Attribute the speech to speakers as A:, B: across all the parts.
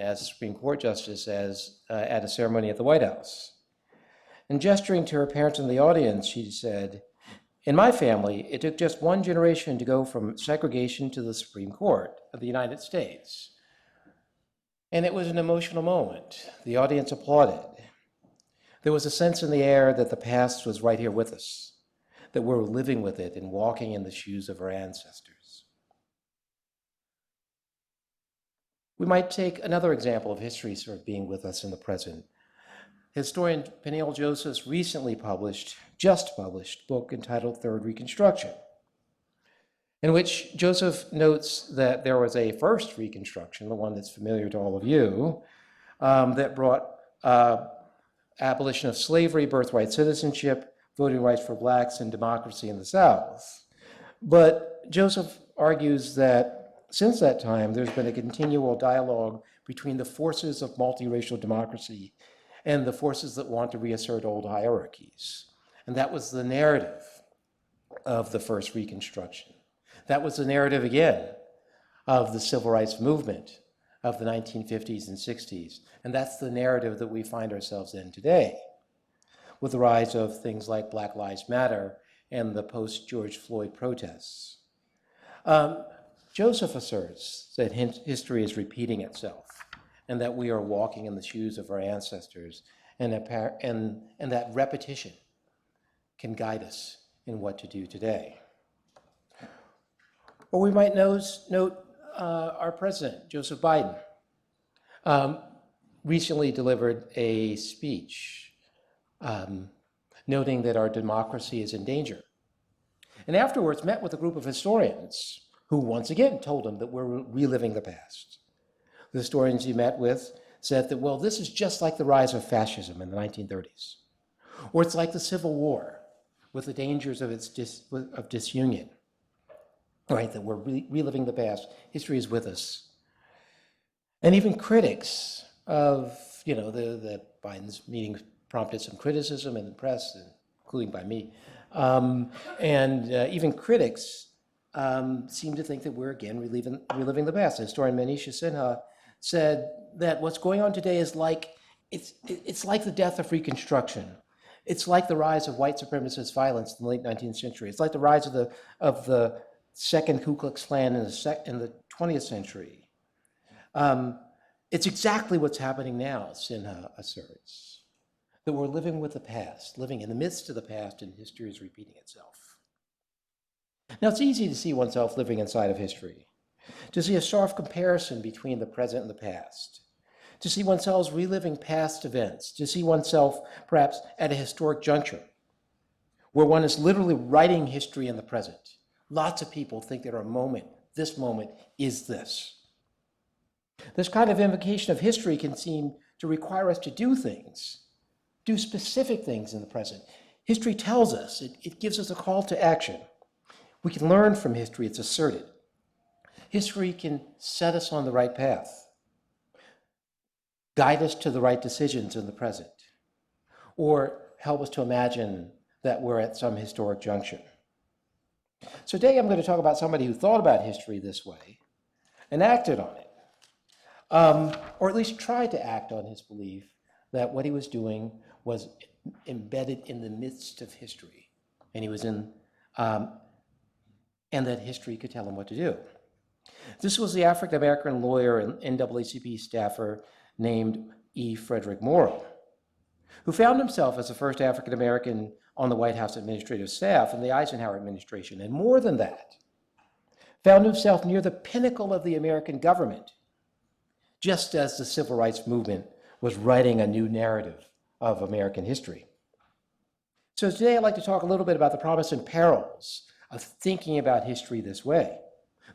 A: as a Supreme Court justice at a ceremony at the White House. And gesturing to her parents in the audience, she said, "In my family, it took just one generation to go from segregation to the Supreme Court of the United States." And it was an emotional moment. The audience applauded. There was a sense in the air that the past was right here with us, that we're living with it and walking in the shoes of our ancestors. We might take another example of history sort of being with us in the present. Historian Peniel Joseph's recently just published book entitled Third Reconstruction, in which Joseph notes that there was a first Reconstruction, the one that's familiar to all of you, that brought abolition of slavery, birthright citizenship, voting rights for blacks, and democracy in the South. But Joseph argues that since that time, there's been a continual dialogue between the forces of multiracial democracy and the forces that want to reassert old hierarchies. And that was the narrative of the first Reconstruction. That was the narrative, again, of the civil rights movement of the 1950s and 60s. And that's the narrative that we find ourselves in today, with the rise of things like Black Lives Matter and the post-George Floyd protests. Joseph asserts that history is repeating itself, and that we are walking in the shoes of our ancestors, and that repetition can guide us in what to do today. Or we might note our president, Joseph Biden, recently delivered a speech noting that our democracy is in danger. And afterwards met with a group of historians who once again told him that we're reliving the past. The historians he met with said that, well, this is just like the rise of fascism in the 1930s, or it's like the Civil War with the dangers of disunion, right? That we're reliving the past. History is with us. And even critics of, the Biden's meeting prompted some criticism in the press, including by me, and even critics seem to think that we're again reliving the past. Historian Manisha Sinha said that what's going on today is it's like the death of Reconstruction. It's like the rise of white supremacist violence in the late 19th century. It's like the rise of the second Ku Klux Klan in the 20th century. It's exactly what's happening now, Sinha asserts, that we're living with the past, living in the midst of the past, and history is repeating itself. Now, it's easy to see oneself living inside of history, to see a sharp comparison between the present and the past, to see oneself reliving past events, to see oneself perhaps at a historic juncture where one is literally writing history in the present. Lots of people think that this moment is this. This kind of invocation of history can seem to require us to do specific things in the present. History tells us, it gives us a call to action. We can learn from history, it's asserted. History can set us on the right path, guide us to the right decisions in the present, or help us to imagine that we're at some historic junction. So today I'm going to talk about somebody who thought about history this way and acted on it, or at least tried to act on his belief that what he was doing was embedded in the midst of history, and he was and that history could tell him what to do. This was the African-American lawyer and NAACP staffer named E. Frederick Morrow, who found himself as the first African-American on the White House administrative staff in the Eisenhower administration, and more than that, found himself near the pinnacle of the American government, just as the civil rights movement was writing a new narrative of American history. So today I'd like to talk a little bit about the promise and perils of thinking about history this way,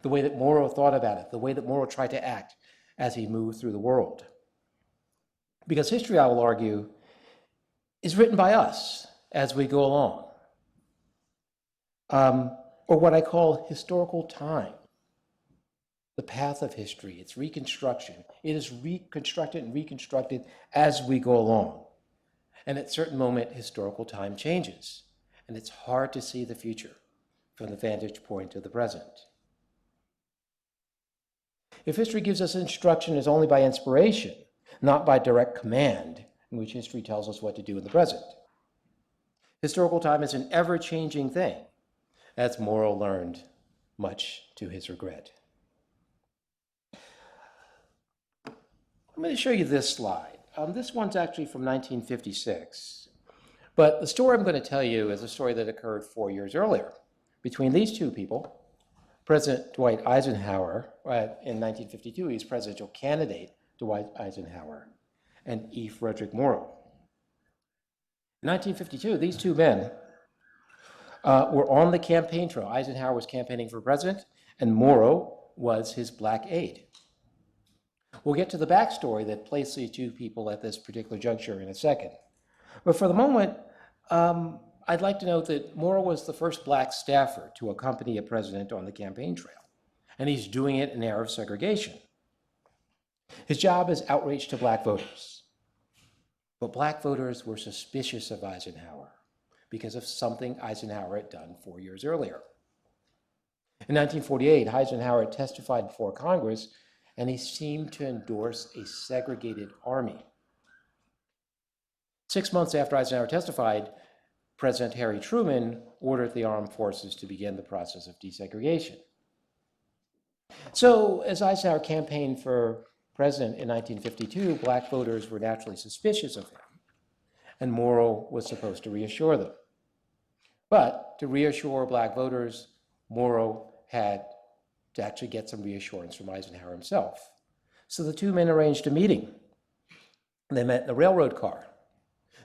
A: the way that Morrow thought about it, the way that Morrow tried to act as he moved through the world. Because history, I will argue, is written by us as we go along, or what I call historical time, the path of history, its reconstruction. It is reconstructed and reconstructed as we go along. And at a certain moment, historical time changes, and it's hard to see the future from the vantage point of the present. If history gives us instruction, it's only by inspiration, not by direct command, in which history tells us what to do in the present. Historical time is an ever-changing thing, as Morrow learned, much to his regret. I'm going to show you this slide. This one's actually from 1956. But the story I'm going to tell you is a story that occurred 4 years earlier between these two people. President Dwight Eisenhower, in 1952, he was presidential candidate Dwight Eisenhower, and E. Frederick Morrow. In 1952, these two men were on the campaign trail. Eisenhower was campaigning for president, and Morrow was his black aide. We'll get to the backstory that placed these two people at this particular juncture in a second. But for the moment, I'd like to note that Morrow was the first black staffer to accompany a president on the campaign trail, and he's doing it in an era of segregation. His job is outreach to black voters. But black voters were suspicious of Eisenhower because of something Eisenhower had done 4 years earlier. In 1948, Eisenhower testified before Congress, and he seemed to endorse a segregated army. 6 months after Eisenhower testified, President Harry Truman ordered the armed forces to begin the process of desegregation. So, as Eisenhower campaigned for president in 1952, black voters were naturally suspicious of him, and Morrow was supposed to reassure them. But to reassure black voters, Morrow had to actually get some reassurance from Eisenhower himself. So the two men arranged a meeting. They met in a railroad car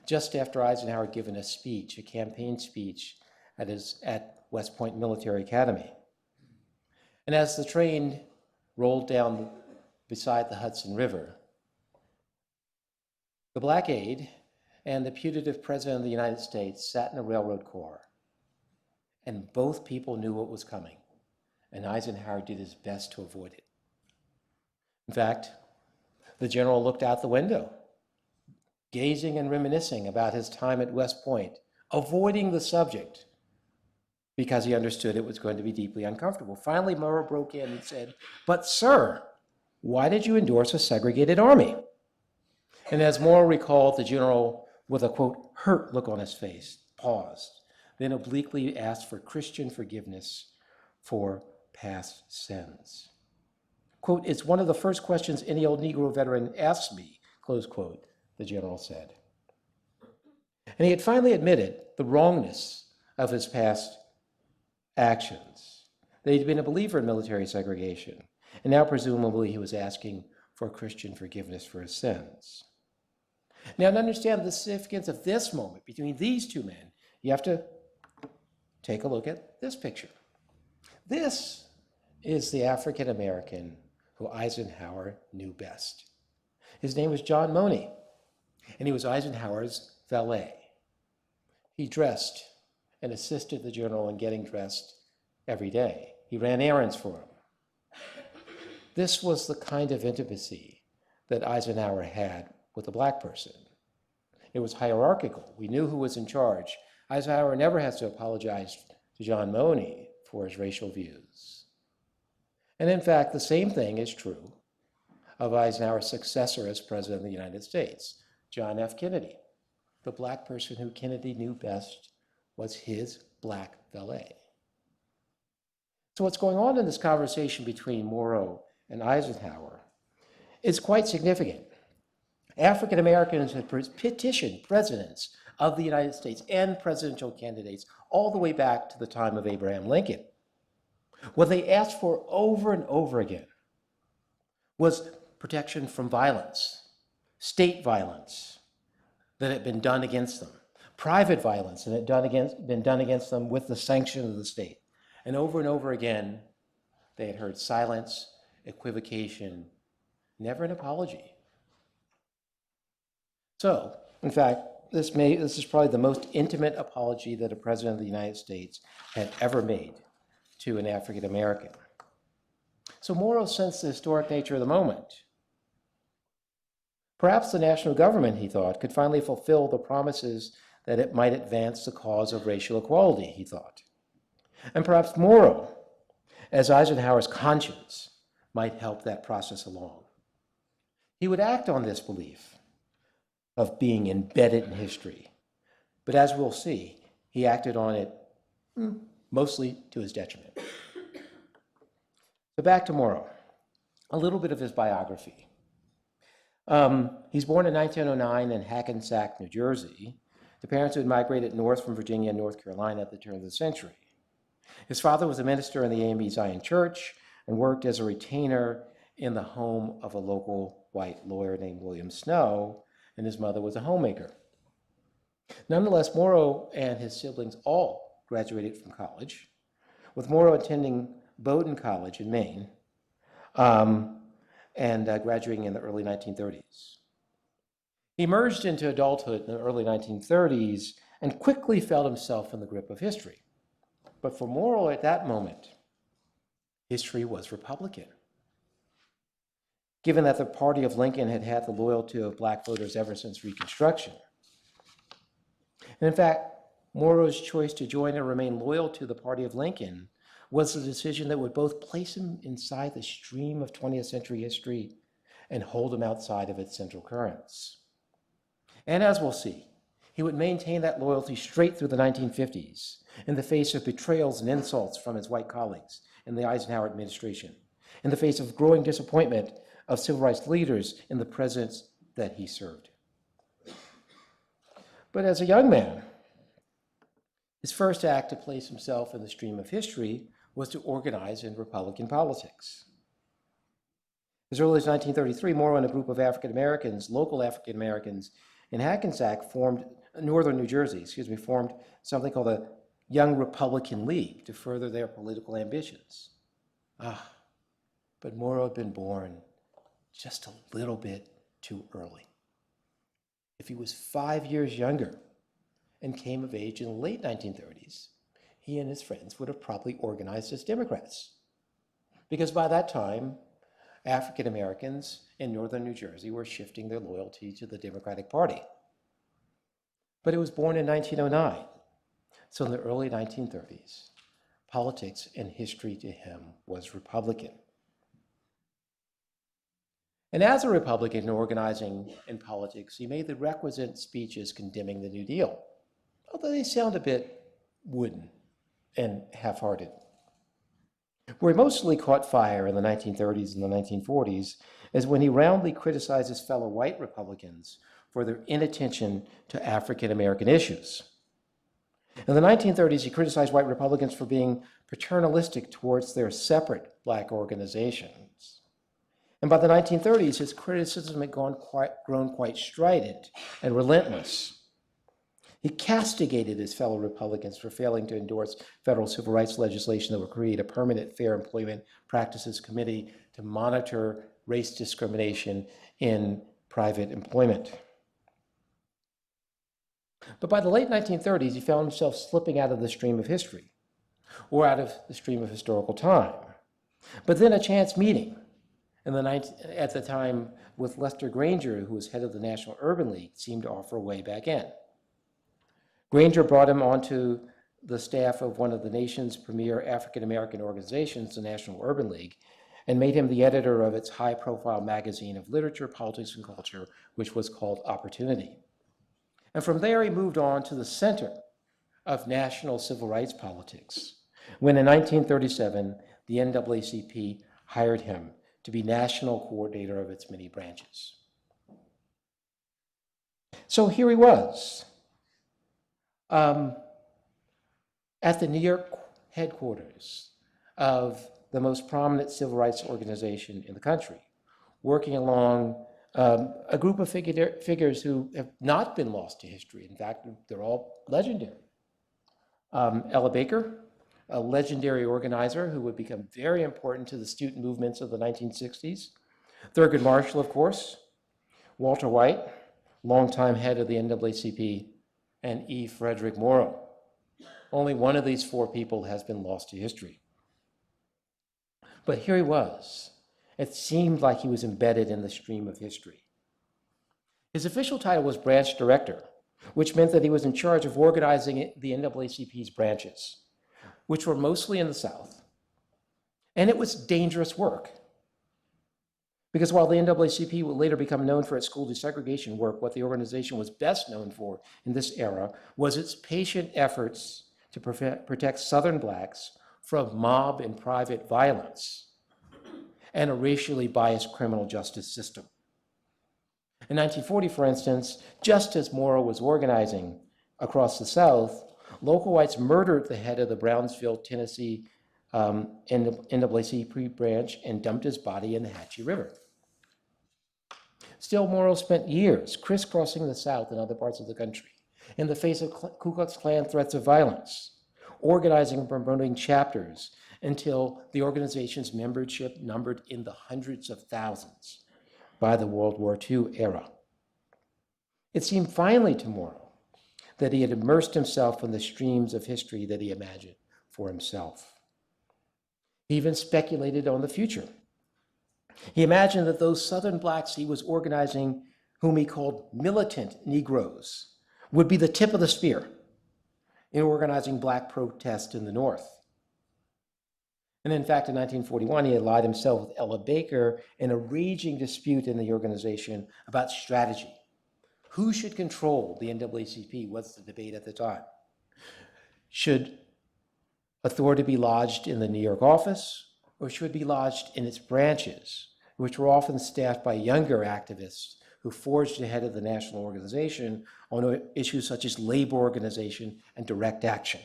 A: just after Eisenhower had given a speech, a campaign speech at West Point Military Academy. And as the train rolled down beside the Hudson River, the black aide and the putative president of the United States sat in a railroad car, and both people knew what was coming, and Eisenhower did his best to avoid it. In fact, the general looked out the window, gazing and reminiscing about his time at West Point, avoiding the subject because he understood it was going to be deeply uncomfortable. Finally, Morrow broke in and said, "But sir, why did you endorse a segregated army?" And as Morrow recalled, the general, with a, quote, hurt look on his face, paused, then obliquely asked for Christian forgiveness for past sins. Quote, "It's one of the first questions any old Negro veteran asks me," close quote, the general said. And he had finally admitted the wrongness of his past actions, that he'd been a believer in military segregation, and now presumably he was asking for Christian forgiveness for his sins. Now, to understand the significance of this moment between these two men, you have to take a look at this picture. This is the African American who Eisenhower knew best. His name was John Money, and he was Eisenhower's valet. He dressed and assisted the general in getting dressed every day. He ran errands for him. This was the kind of intimacy that Eisenhower had with a black person. It was hierarchical. We knew who was in charge. Eisenhower never has to apologize to John Money for his racial views. And in fact, the same thing is true of Eisenhower's successor as president of the United States, John F. Kennedy. The black person who Kennedy knew best was his black valet. So what's going on in this conversation between Morrow and Eisenhower is quite significant. African Americans had petitioned presidents of the United States and presidential candidates all the way back to the time of Abraham Lincoln. What they asked for over and over again was protection from violence, state violence that had been done against them, private violence that had been done against them with the sanction of the state. And over again, they had heard silence, equivocation, never an apology. So, in fact, this is probably the most intimate apology that a president of the United States had ever made to an African American. So Morrow sensed the historic nature of the moment. Perhaps the national government, he thought, could finally fulfill the promises that it might advance the cause of racial equality, he thought. And perhaps Morrow, as Eisenhower's conscience, might help that process along. He would act on this belief of being embedded in history, but as we'll see, he acted on it mostly to his detriment. So back to Morrow, a little bit of his biography. He's born in 1909 in Hackensack, New Jersey. The parents had migrated north from Virginia and North Carolina at the turn of the century. His father was a minister in the AME Zion Church and worked as a retainer in the home of a local white lawyer named William Snow, and his mother was a homemaker. Nonetheless, Morrow and his siblings all graduated from college, with Morrow attending Bowdoin College in Maine and graduating in the early 1930s. He emerged into adulthood in the early 1930s and quickly felt himself in the grip of history. But for Morrow at that moment, history was Republican. Given that the party of Lincoln had had the loyalty of black voters ever since Reconstruction. And in fact, Morrow's choice to join and remain loyal to the party of Lincoln was a decision that would both place him inside the stream of 20th century history and hold him outside of its central currents. And as we'll see, he would maintain that loyalty straight through the 1950s in the face of betrayals and insults from his white colleagues in the Eisenhower administration, in the face of growing disappointment of civil rights leaders in the presidents that he served. But as a young man, his first act to place himself in the stream of history was to organize in Republican politics. As early as 1933, Morrow and a group of African Americans, local African Americans in Hackensack northern New Jersey, formed something called the Young Republican League to further their political ambitions. But Morrow had been born just a little bit too early. If he was 5 years younger and came of age in the late 1930s, he and his friends would have probably organized as Democrats. Because by that time, African Americans in northern New Jersey were shifting their loyalty to the Democratic Party. But he was born in 1909, so in the early 1930s, politics and history to him was Republican. And as a Republican organizing in politics, he made the requisite speeches condemning the New Deal, although they sound a bit wooden and half-hearted. Where he mostly caught fire in the 1930s and the 1940s is when he roundly criticized his fellow white Republicans for their inattention to African American issues. In the 1930s, he criticized white Republicans for being paternalistic towards their separate black organizations. And by the 1930s, his criticism had grown quite strident and relentless. He castigated his fellow Republicans for failing to endorse federal civil rights legislation that would create a permanent Fair Employment Practices Committee to monitor race discrimination in private employment. But by the late 1930s, he found himself slipping out of the stream of history, or out of the stream of historical time. But then a chance meeting at the time with Lester Granger, who was head of the National Urban League, seemed to offer a way back in. Granger brought him onto the staff of one of the nation's premier African American organizations, the National Urban League, and made him the editor of its high-profile magazine of literature, politics, and culture, which was called Opportunity. And from there, he moved on to the center of national civil rights politics, when in 1937, the NAACP hired him to be national coordinator of its many branches. So here he was, at the New York headquarters of the most prominent civil rights organization in the country, working along a group of figures who have not been lost to history. In fact, they're all legendary. Ella Baker, a legendary organizer who would become very important to the student movements of the 1960s. Thurgood Marshall, of course. Walter White, longtime head of the NAACP, and E. Frederick Morrow. Only one of these four people has been lost to history. But here he was. It seemed like he was embedded in the stream of history. His official title was branch director, which meant that he was in charge of organizing the NAACP's branches, which were mostly in the South. And it was dangerous work. Because while the NAACP would later become known for its school desegregation work, what the organization was best known for in this era was its patient efforts to protect Southern blacks from mob and private violence and a racially biased criminal justice system. In 1940, for instance, just as Morrow was organizing across the South, local whites murdered the head of the Brownsville, Tennessee NAACP branch and dumped his body in the Hatchie River. Still, Morrow spent years crisscrossing the South and other parts of the country in the face of Ku Klux Klan threats of violence, organizing and promoting chapters until the organization's membership numbered in the hundreds of thousands by the World War II era. It seemed finally to Morrow that he had immersed himself in the streams of history that he imagined for himself. He even speculated on the future. He imagined that those Southern blacks he was organizing, whom he called militant Negroes, would be the tip of the spear in organizing black protest in the North. And in fact, in 1941, he allied himself with Ella Baker in a raging dispute in the organization about strategy. Who should control the NAACP was the debate at the time. Should authority be lodged in the New York office, or should it be lodged in its branches, which were often staffed by younger activists who forged ahead of the national organization on issues such as labor organization and direct action?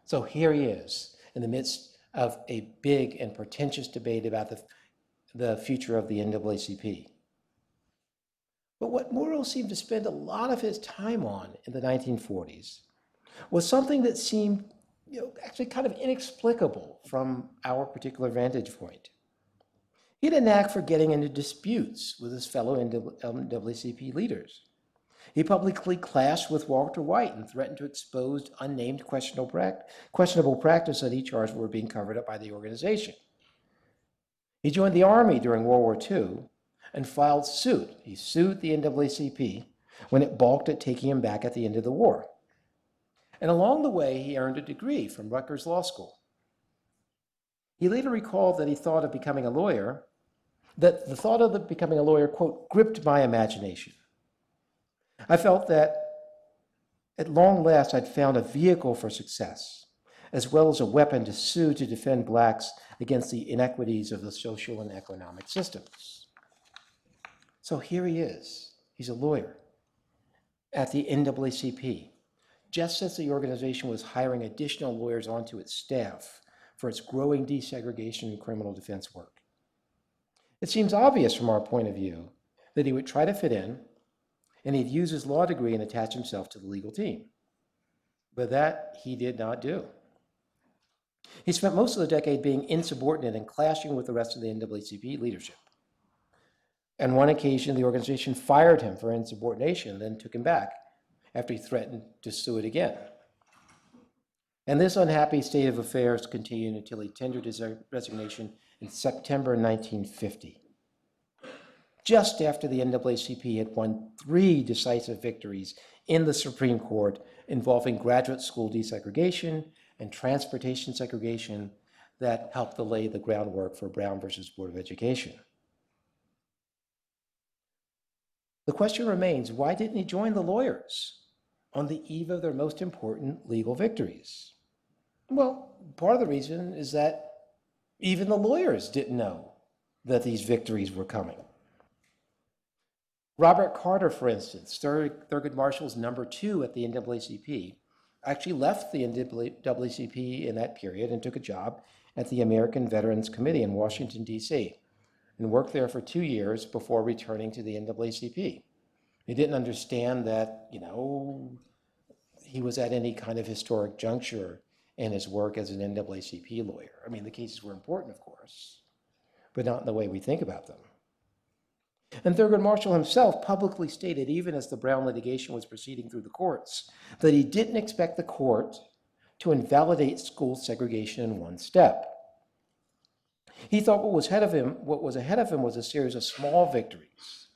A: So here he is in the midst of a big and pretentious debate about the future of the NAACP. But what Morrow seemed to spend a lot of his time on in the 1940s was something that seemed actually kind of inexplicable from our particular vantage point. He had a knack for getting into disputes with his fellow NAACP leaders. He publicly clashed with Walter White and threatened to expose unnamed questionable practice that he charged were being covered up by the organization. He joined the Army during World War II and filed suit. He sued the NAACP when it balked at taking him back at the end of the war. And along the way, he earned a degree from Rutgers Law School. He later recalled that he thought of becoming a lawyer, that the thought of becoming a lawyer, quote, gripped my imagination. I felt that at long last I'd found a vehicle for success, as well as a weapon to sue to defend blacks against the inequities of the social and economic systems. So here he is. He's a lawyer at the NAACP, just as the organization was hiring additional lawyers onto its staff for its growing desegregation and criminal defense work. It seems obvious from our point of view that he would try to fit in, and he'd use his law degree and attach himself to the legal team. But that he did not do. He spent most of the decade being insubordinate and clashing with the rest of the NAACP leadership. On one occasion, the organization fired him for insubordination, then took him back after he threatened to sue it again. And this unhappy state of affairs continued until he tendered his resignation in September 1950, just after the NAACP had won 3 decisive victories in the Supreme Court involving graduate school desegregation and transportation segregation that helped to lay the groundwork for Brown versus Board of Education. The question remains, why didn't he join the lawyers on the eve of their most important legal victories? Well, part of the reason is that even the lawyers didn't know that these victories were coming. Robert Carter, for instance, Thurgood Marshall's number 2 at the NAACP, actually left the NAACP in that period and took a job at the American Veterans Committee in Washington, D.C., and worked there for 2 years before returning to the NAACP. He didn't understand that, he was at any kind of historic juncture in his work as an NAACP lawyer. I mean, the cases were important, of course, but not in the way we think about them. And Thurgood Marshall himself publicly stated, even as the Brown litigation was proceeding through the courts, that he didn't expect the court to invalidate school segregation in one step. He thought what was ahead of him was a series of small victories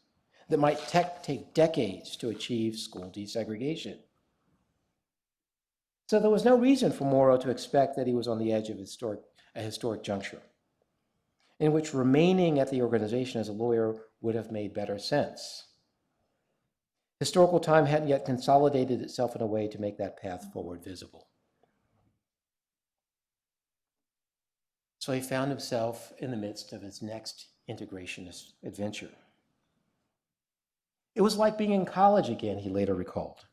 A: that might take decades to achieve school desegregation. So there was no reason for Morrow to expect that he was on the edge of a historic juncture. in which remaining at the organization as a lawyer would have made better sense. Historical time hadn't yet consolidated itself in a way to make that path forward visible. So he found himself in the midst of his next integrationist adventure. It was like being in college again, he later recalled,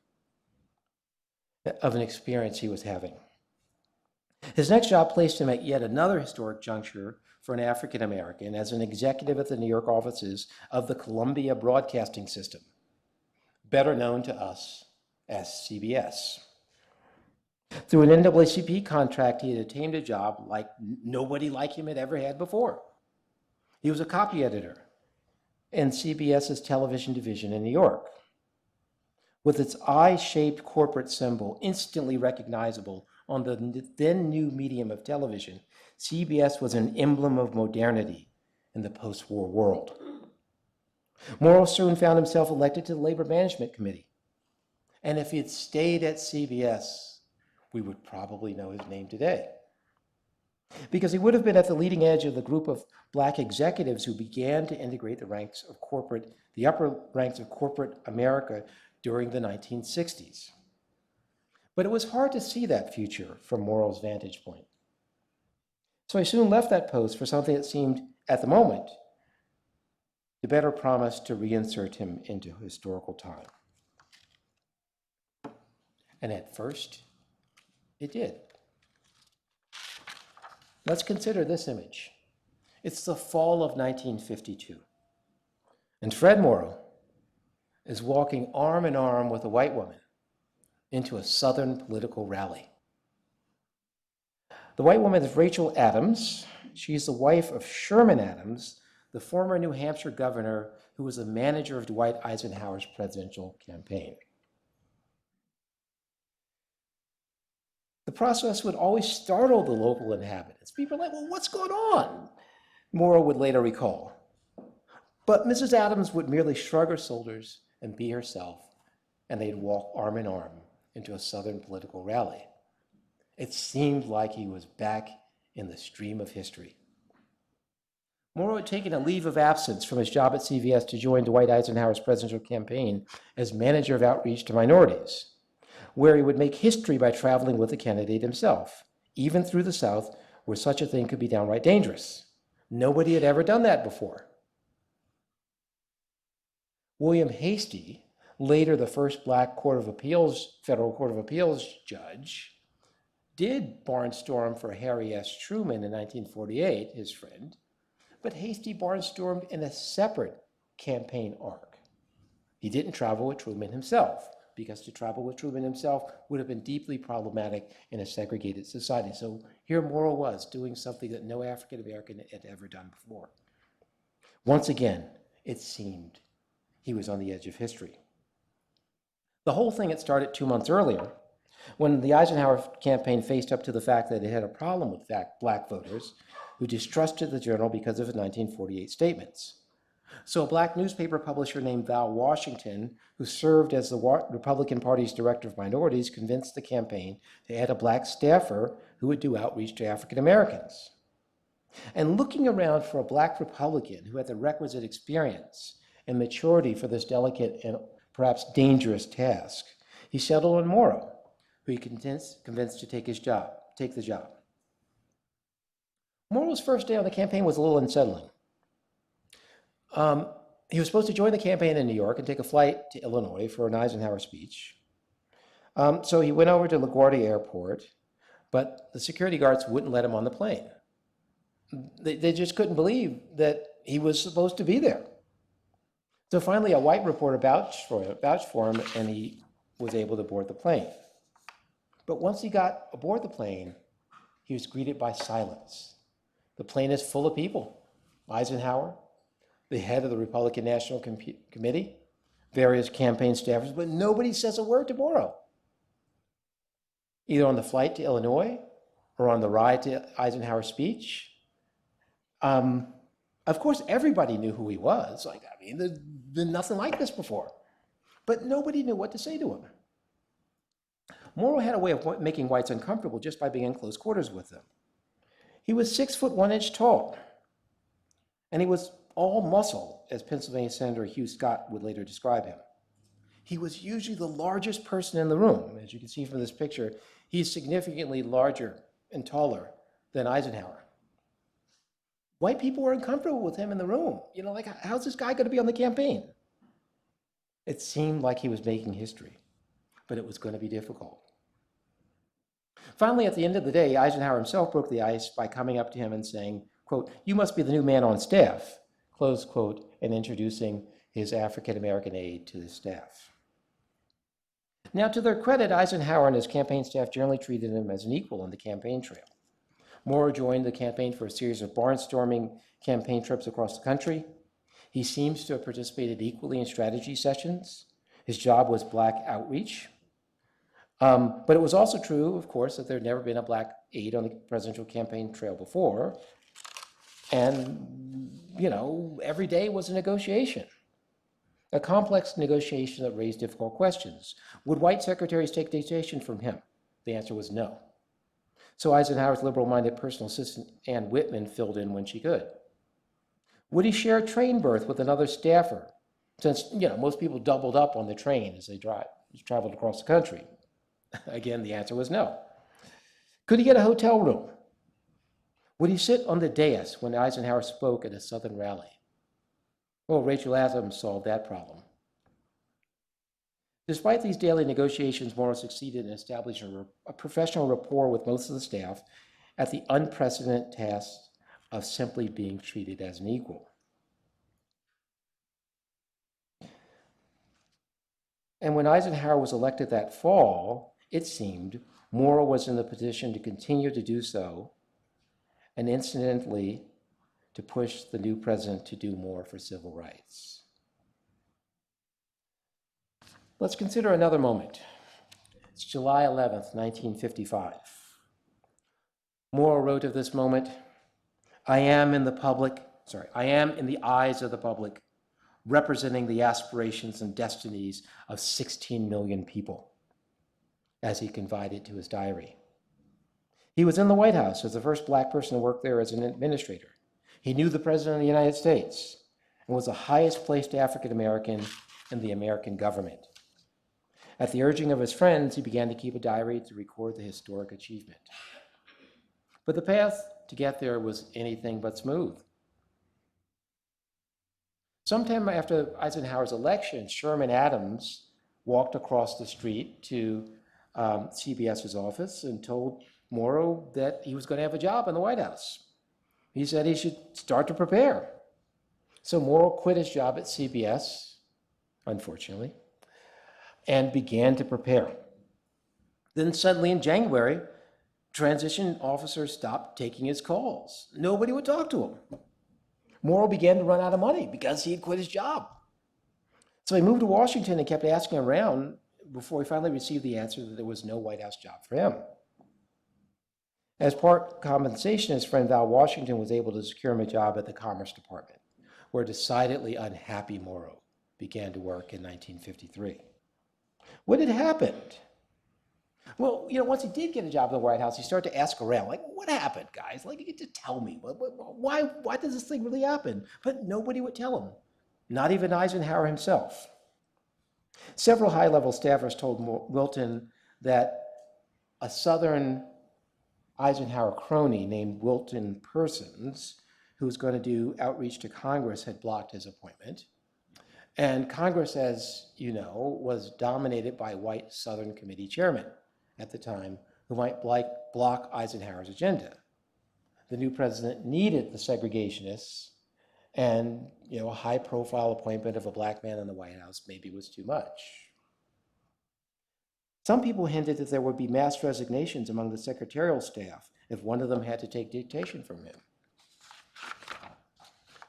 A: of an experience he was having. His next job placed him at yet another historic juncture for an African American as an executive at the New York offices of the Columbia Broadcasting System, better known to us as CBS. Through an NAACP contract, he had attained a job like nobody like him had ever had before. He was a copy editor in CBS's television division in New York. With its eye-shaped corporate symbol instantly recognizable on the then new medium of television, CBS was an emblem of modernity in the post-war world. Morrow soon found himself elected to the Labor Management Committee. And if he had stayed at CBS, we would probably know his name today. Because he would have been at the leading edge of the group of Black executives who began to integrate the upper ranks of corporate America during the 1960s. But it was hard to see that future from Morrow's vantage point. So he soon left that post for something that seemed, at the moment, to better promise to reinsert him into historical time. And at first, it did. Let's consider this image. It's the fall of 1952. And Fred Morrow is walking arm in arm with a white woman into a Southern political rally. The white woman is Rachel Adams. She's the wife of Sherman Adams, the former New Hampshire governor who was the manager of Dwight Eisenhower's presidential campaign. The process would always startle the local inhabitants. People were like, well, what's going on? Morrow would later recall. But Mrs. Adams would merely shrug her shoulders and be herself, and they'd walk arm in arm into a Southern political rally. It seemed like he was back in the stream of history. Morrow had taken a leave of absence from his job at CBS to join Dwight Eisenhower's presidential campaign as manager of outreach to minorities, where he would make history by traveling with the candidate himself, even through the South, where such a thing could be downright dangerous. Nobody had ever done that before. William Hastie, later the first Black federal Court of Appeals judge, did barnstorm for Harry S. Truman in 1948, his friend, but Hastie barnstormed in a separate campaign arc. He didn't travel with Truman himself, because to travel with Truman himself would have been deeply problematic in a segregated society. So here Morrow was doing something that no African American had ever done before. Once again, it seemed he was on the edge of history. The whole thing had started 2 months earlier, when the Eisenhower campaign faced up to the fact that it had a problem with Black voters who distrusted the Journal because of his 1948 statements. So a Black newspaper publisher named Val Washington, who served as the Republican Party's director of minorities, convinced the campaign to add a Black staffer who would do outreach to African Americans. And looking around for a Black Republican who had the requisite experience and maturity for this delicate and perhaps dangerous task, he settled on Morrow, who he convinced to take the job. Morrow's first day on the campaign was a little unsettling. He was supposed to join the campaign in New York and take a flight to Illinois for an Eisenhower speech. So he went over to LaGuardia Airport, but the security guards wouldn't let him on the plane. They just couldn't believe that he was supposed to be there. So finally, a white reporter vouched for him, and he was able to board the plane. But once he got aboard the plane, he was greeted by silence. The plane is full of people. Eisenhower, the head of the Republican National Committee, various campaign staffers, but nobody says a word to Morrow. Either on the flight to Illinois or on the ride to Eisenhower's speech. Of course, everybody knew who he was. There's been nothing like this before. But nobody knew what to say to him. Morrow had a way of making whites uncomfortable just by being in close quarters with them. He was 6 foot 1 inch tall. And he was all muscle, as Pennsylvania Senator Hugh Scott would later describe him. He was usually the largest person in the room. As you can see from this picture, he's significantly larger and taller than Eisenhower. White people were uncomfortable with him in the room. You know, like, how's this guy going to be on the campaign? It seemed like he was making history, but it was going to be difficult. Finally, at the end of the day, Eisenhower himself broke the ice by coming up to him and saying, quote, "You must be the new man on staff," close quote, and introducing his African-American aide to the staff. Now, to their credit, Eisenhower and his campaign staff generally treated him as an equal on the campaign trail. Morrow joined the campaign for a series of barnstorming campaign trips across the country. He seems to have participated equally in strategy sessions. His job was black outreach. But it was also true, of course, that there had never been a black aide on the presidential campaign trail before. And, you know, every day was a negotiation, a complex negotiation that raised difficult questions. Would white secretaries take dictation from him? The answer was no. So Eisenhower's liberal-minded personal assistant, Ann Whitman, filled in when she could. Would he share a train berth with another staffer? Since, you know, most people doubled up on the train as they traveled across the country. Again, the answer was no. Could he get a hotel room? Would he sit on the dais when Eisenhower spoke at a Southern rally? Well, Rachel Adams solved that problem. Despite these daily negotiations, Morrow succeeded in establishing a professional rapport with most of the staff at the unprecedented task of simply being treated as an equal. And when Eisenhower was elected that fall, it seemed Morrow was in the position to continue to do so, and incidentally, to push the new president to do more for civil rights. Let's consider another moment. It's July 11th, 1955. Morrow wrote of this moment, I am in the eyes of the public, representing the aspirations and destinies of 16 million people, as he confided to his diary. He was in the White House as the first black person to work there as an administrator. He knew the President of the United States and was the highest placed African American in the American government. At the urging of his friends, he began to keep a diary to record the historic achievement. But the path to get there was anything but smooth. Sometime after Eisenhower's election, Sherman Adams walked across the street to CBS's office and told Morrow that he was going to have a job in the White House. He said he should start to prepare. So Morrow quit his job at CBS, unfortunately, and began to prepare. Then suddenly in January, transition officers stopped taking his calls. Nobody would talk to him. Morrow began to run out of money because he had quit his job. So he moved to Washington and kept asking around before he finally received the answer that there was no White House job for him. As part compensation, his friend Val Washington was able to secure him a job at the Commerce Department, where decidedly unhappy Morrow began to work in 1953. What had happened? Well, you know, once he did get a job in the White House, he started to ask around, like, what happened, guys? Like, you get to tell me, why does this thing really happen? But nobody would tell him, not even Eisenhower himself. Several high-level staffers told Wilton that a Southern Eisenhower crony named Wilton Persons, who was going to do outreach to Congress, had blocked his appointment. And Congress, as you know, was dominated by white Southern Committee chairmen at the time who might block Eisenhower's agenda. The new president needed the segregationists, and a high-profile appointment of a black man in the White House maybe was too much. Some people hinted that there would be mass resignations among the secretarial staff if one of them had to take dictation from him.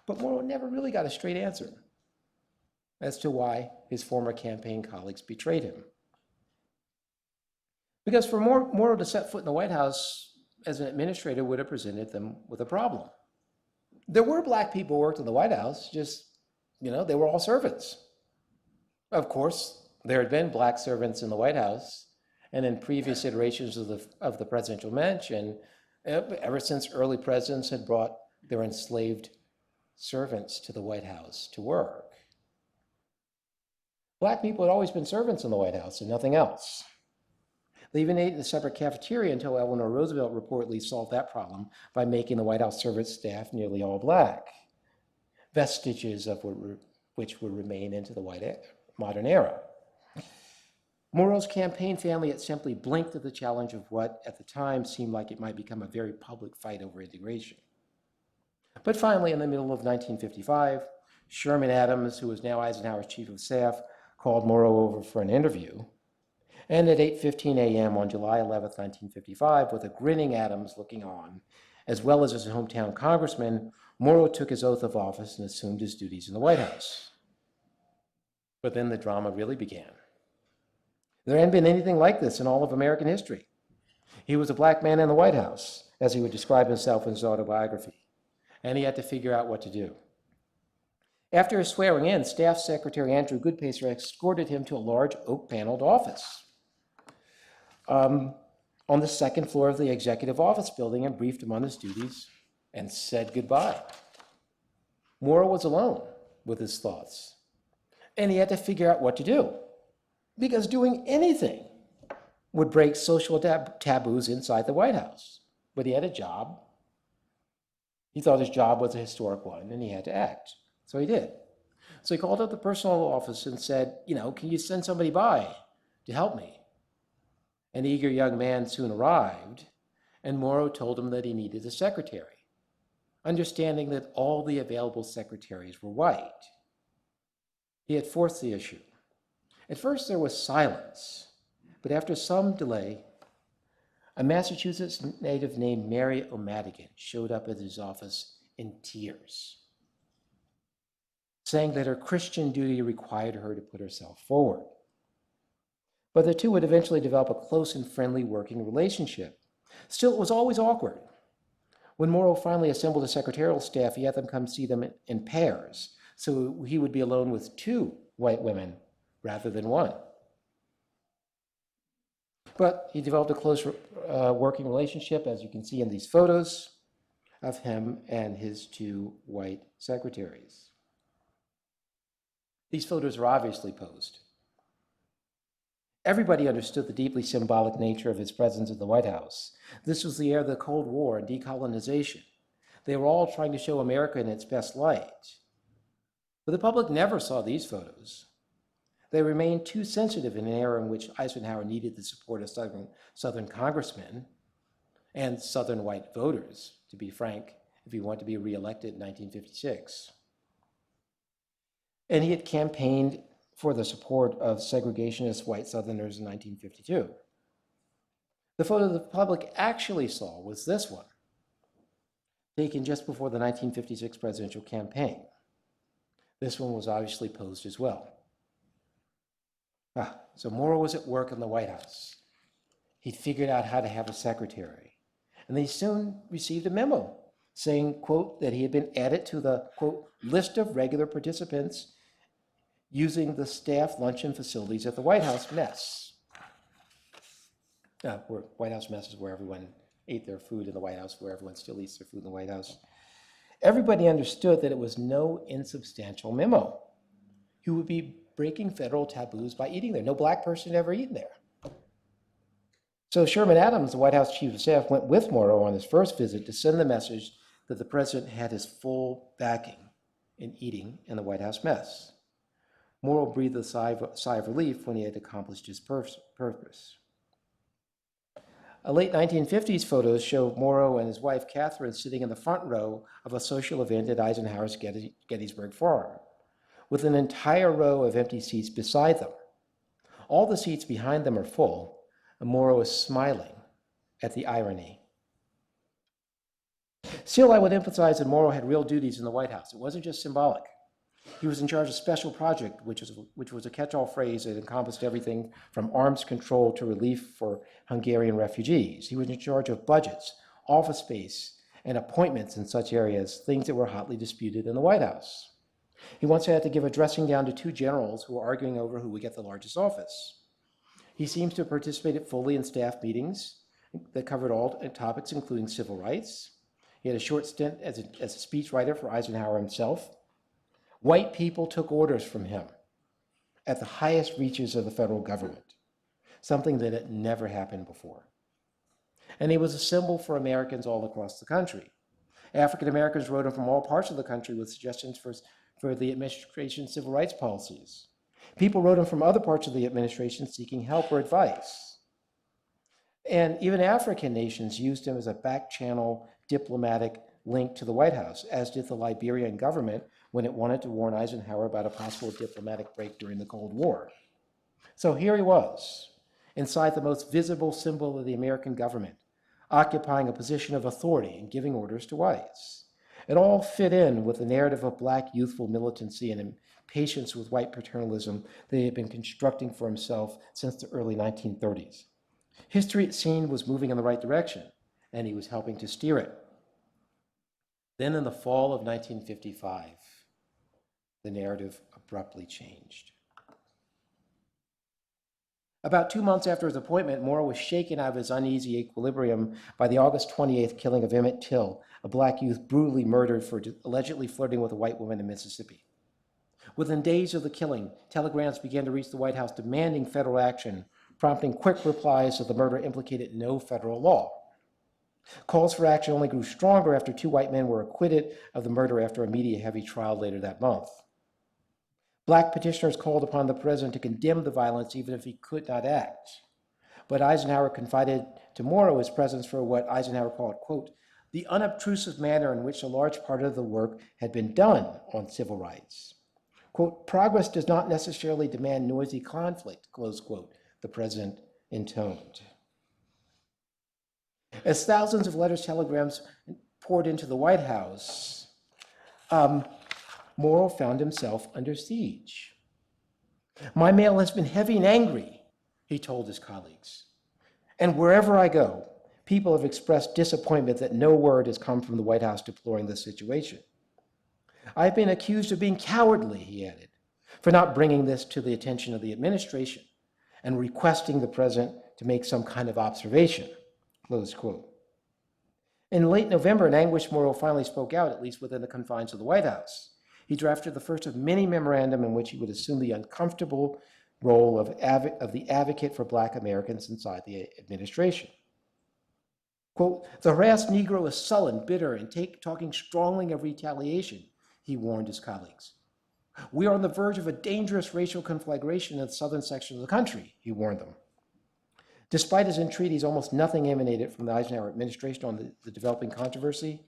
A: But Morrow never really got a straight answer as to why his former campaign colleagues betrayed him. Because for Morrow to set foot in the White House as an administrator would have presented them with a problem. There were black people who worked in the White House, just, they were all servants. Of course, there had been black servants in the White House and in previous iterations of the presidential bench, and ever since early presidents had brought their enslaved servants to the White House to work. Black people had always been servants in the White House and nothing else. They even ate in a separate cafeteria until Eleanor Roosevelt reportedly solved that problem by making the White House servant staff nearly all black, vestiges of which would remain into the modern era. Morrow's campaign family had simply blinked at the challenge of what, at the time, seemed like it might become a very public fight over integration. But finally, in the middle of 1955, Sherman Adams, who was now Eisenhower's chief of staff, called Morrow over for an interview. And at 8:15 a.m. on July 11, 1955, with a grinning Adams looking on, as well as his hometown congressman, Morrow took his oath of office and assumed his duties in the White House. But then the drama really began. There hadn't been anything like this in all of American history. He was a black man in the White House, as he would describe himself in his autobiography, and he had to figure out what to do. After his swearing in, Staff Secretary Andrew Goodpacer escorted him to a large oak-paneled office on the second floor of the executive office building and briefed him on his duties and said goodbye. Morrow was alone with his thoughts, and he had to figure out what to do, because doing anything would break social taboos inside the White House. But he had a job. He thought his job was a historic one, and he had to act. So he did. So he called up the personal office and said, can you send somebody by to help me? An eager young man soon arrived, and Morrow told him that he needed a secretary, understanding that all the available secretaries were white. He had forced the issue. At first there was silence, but after some delay, a Massachusetts native named Mary O'Madigan showed up at his office in tears, saying that her Christian duty required her to put herself forward. But the two would eventually develop a close and friendly working relationship. Still, it was always awkward. When Morrow finally assembled a secretarial staff, he had them come see them in pairs, so he would be alone with two white women rather than one. But he developed a close working relationship, as you can see in these photos of him and his two white secretaries. These photos are obviously posed. Everybody understood the deeply symbolic nature of his presence in the White House. This was the era of the Cold War and decolonization. They were all trying to show America in its best light. But the public never saw these photos. They remained too sensitive in an era in which Eisenhower needed the support of Southern congressmen and Southern white voters, to be frank, if he wanted to be reelected in 1956. And he had campaigned for the support of segregationist white Southerners in 1952. The photo the public actually saw was this one, taken just before the 1956 presidential campaign. This one was obviously posed as well. So Morrow was at work in the White House. He'd figured out how to have a secretary. And they soon received a memo saying, quote, that he had been added to the, quote, list of regular participants using the staff luncheon facilities at the White House mess. White House mess is where everyone ate their food in the White House, where everyone still eats their food in the White House. Everybody understood that it was no insubstantial memo. He would be breaking federal taboos by eating there. No black person had ever eaten there. So Sherman Adams, the White House chief of staff, went with Morrow on his first visit to send the message that the president had his full backing in eating in the White House mess. Morrow breathed a sigh of relief when he had accomplished his purpose. A late 1950s photos show Morrow and his wife Catherine sitting in the front row of a social event at Eisenhower's Gettysburg Farm, with an entire row of empty seats beside them. All the seats behind them are full, and Morrow is smiling at the irony. Still, I would emphasize that Morrow had real duties in the White House. It wasn't just symbolic. He was in charge of Special Project, which was a catch-all phrase that encompassed everything from arms control to relief for Hungarian refugees. He was in charge of budgets, office space, and appointments in such areas, things that were hotly disputed in the White House. He once had to give a dressing down to two generals who were arguing over who would get the largest office. He seems to have participated fully in staff meetings that covered all topics, including civil rights. He had a short stint as a speechwriter for Eisenhower himself. White people took orders from him at the highest reaches of the federal government, something that had never happened before. And he was a symbol for Americans all across the country. African Americans wrote him from all parts of the country with suggestions for the administration's civil rights policies. People wrote him from other parts of the administration seeking help or advice. And even African nations used him as a back-channel diplomatic link to the White House, as did the Liberian government when it wanted to warn Eisenhower about a possible diplomatic break during the Cold War. So here he was, inside the most visible symbol of the American government, occupying a position of authority and giving orders to whites. It all fit in with the narrative of Black youthful militancy and impatience with white paternalism that he had been constructing for himself since the early 1930s. History, it seemed, was moving in the right direction, and he was helping to steer it. Then in the fall of 1955, the narrative abruptly changed. About 2 months after his appointment, Morrow was shaken out of his uneasy equilibrium by the August 28th killing of Emmett Till, a Black youth brutally murdered for allegedly flirting with a white woman in Mississippi. Within days of the killing, telegrams began to reach the White House demanding federal action, prompting quick replies that the murder implicated no federal law. Calls for action only grew stronger after 2 white men were acquitted of the murder after a media-heavy trial later that month. Black petitioners called upon the president to condemn the violence even if he could not act. But Eisenhower confided to Morrow his presence for what Eisenhower called, quote, the unobtrusive manner in which a large part of the work had been done on civil rights. Quote, progress does not necessarily demand noisy conflict, close quote, the president intoned. As thousands of letters, telegrams poured into the White House, Morrow found himself under siege. My mail has been heavy and angry, he told his colleagues. And wherever I go, people have expressed disappointment that no word has come from the White House deploring this situation. I've been accused of being cowardly, he added, for not bringing this to the attention of the administration and requesting the president to make some kind of observation, close quote. In late November, an anguished Morrow finally spoke out, at least within the confines of the White House. He drafted the first of many memorandum in which he would assume the uncomfortable role of the advocate for Black Americans inside the administration. Quote, the harassed Negro is sullen, bitter, and talking strongly of retaliation, he warned his colleagues. We are on the verge of a dangerous racial conflagration in the southern section of the country, he warned them. Despite his entreaties, almost nothing emanated from the Eisenhower administration on the developing controversy,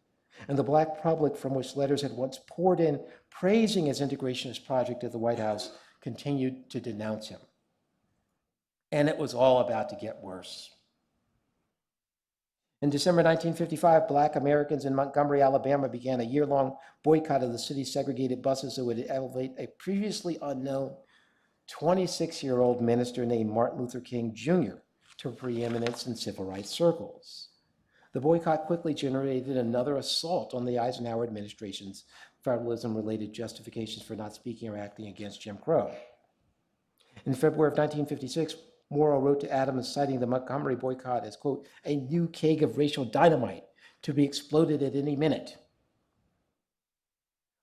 A: and the Black public from which letters had once poured in praising his integrationist project at the White House continued to denounce him. And it was all about to get worse. In December 1955, Black Americans in Montgomery, Alabama began a year-long boycott of the city's segregated buses that would elevate a previously unknown 26-year-old minister named Martin Luther King Jr. to preeminence in civil rights circles. The boycott quickly generated another assault on the Eisenhower administration's federalism-related justifications for not speaking or acting against Jim Crow. In February of 1956, Morrow wrote to Adams citing the Montgomery boycott as, quote, a new keg of racial dynamite to be exploded at any minute.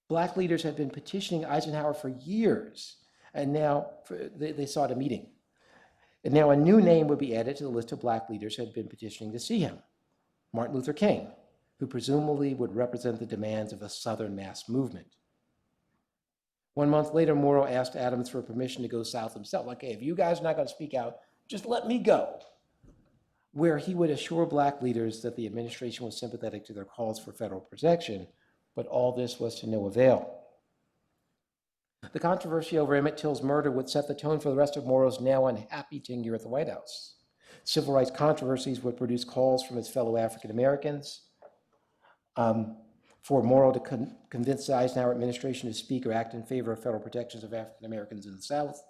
A: Black leaders had been petitioning Eisenhower for years, and now they sought a meeting. And now a new name would be added to the list of Black leaders who had been petitioning to see him, Martin Luther King, who presumably would represent the demands of a Southern mass movement. 1 month later, Morrow asked Adams for permission to go south himself. Like, hey, if you guys are not going to speak out, just let me go. Where he would assure Black leaders that the administration was sympathetic to their calls for federal protection, but all this was to no avail. The controversy over Emmett Till's murder would set the tone for the rest of Morrow's now unhappy tenure at the White House. Civil rights controversies would produce calls from his fellow African Americans for Morrow to convince the Eisenhower administration to speak or act in favor of federal protections of African Americans in the South.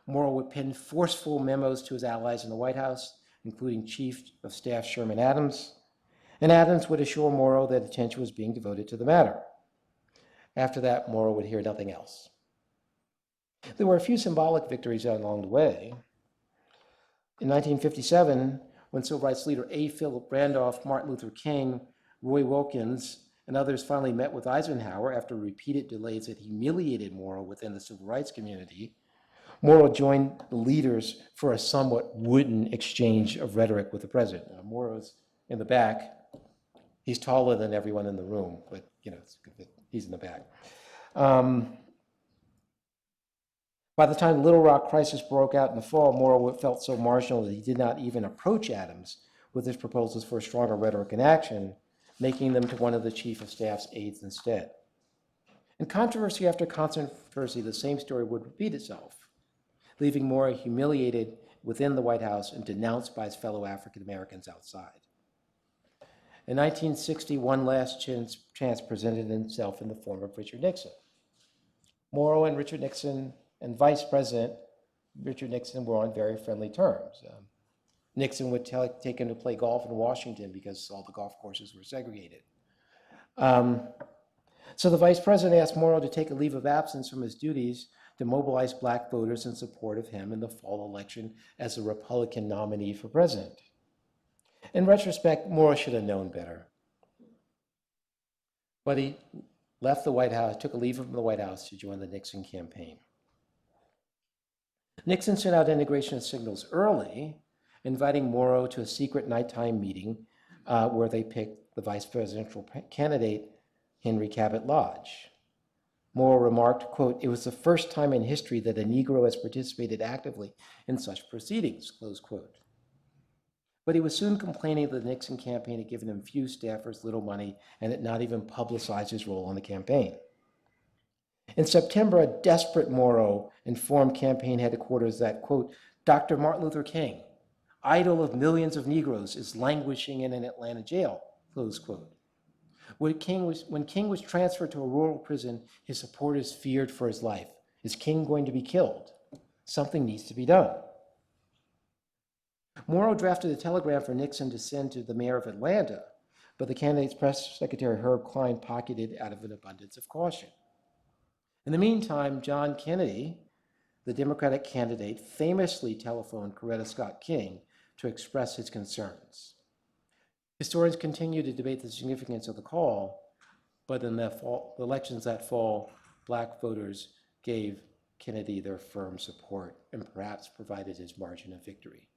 A: Morrow would pen forceful memos to his allies in the White House, including Chief of Staff Sherman Adams, and Adams would assure Morrow that attention was being devoted to the matter. After that, Morrow would hear nothing else. There were a few symbolic victories along the way. In 1957, when civil rights leader A. Philip Randolph, Martin Luther King, Roy Wilkins and others finally met with Eisenhower after repeated delays that humiliated Morrow within the civil rights community, Morrow joined the leaders for a somewhat wooden exchange of rhetoric with the president. Now, Morrow's in the back. He's taller than everyone in the room, but he's in the back. By the time the Little Rock crisis broke out in the fall, Morrow felt so marginal that he did not even approach Adams with his proposals for a stronger rhetoric and action, making them to one of the chief of staff's aides instead. In controversy after controversy, the same story would repeat itself, leaving Morrow humiliated within the White House and denounced by his fellow African Americans outside. In 1960, one last chance presented itself in the form of Richard Nixon. Morrow and Richard Nixon and Vice President Richard Nixon were on very friendly terms. Nixon would take him to play golf in Washington because all the golf courses were segregated. So the Vice President asked Morrow to take a leave of absence from his duties to mobilize black voters in support of him in the fall election as a Republican nominee for president. In retrospect, Morrow should have known better. But he left the White House, took a leave from the White House to join the Nixon campaign. Nixon sent out integration signals early, inviting Morrow to a secret nighttime meeting where they picked the vice presidential candidate, Henry Cabot Lodge. Morrow remarked, quote, "It was the first time in history that a Negro has participated actively in such proceedings," close quote. But he was soon complaining that the Nixon campaign had given him few staffers, little money, and had not even publicized his role in the campaign. In September, a desperate Morrow informed campaign headquarters that, quote, "Dr. Martin Luther King, idol of millions of Negroes, is languishing in an Atlanta jail," close quote. When King was transferred to a rural prison, his supporters feared for his life. Is King going to be killed? Something needs to be done. Morrow drafted a telegram for Nixon to send to the mayor of Atlanta, but the candidate's press secretary, Herb Klein, pocketed it out of an abundance of caution. In the meantime, John Kennedy, the Democratic candidate, famously telephoned Coretta Scott King to express his concerns. Historians continue to debate the significance of the call, but in the elections that fall, black voters gave Kennedy their firm support and perhaps provided his margin of victory.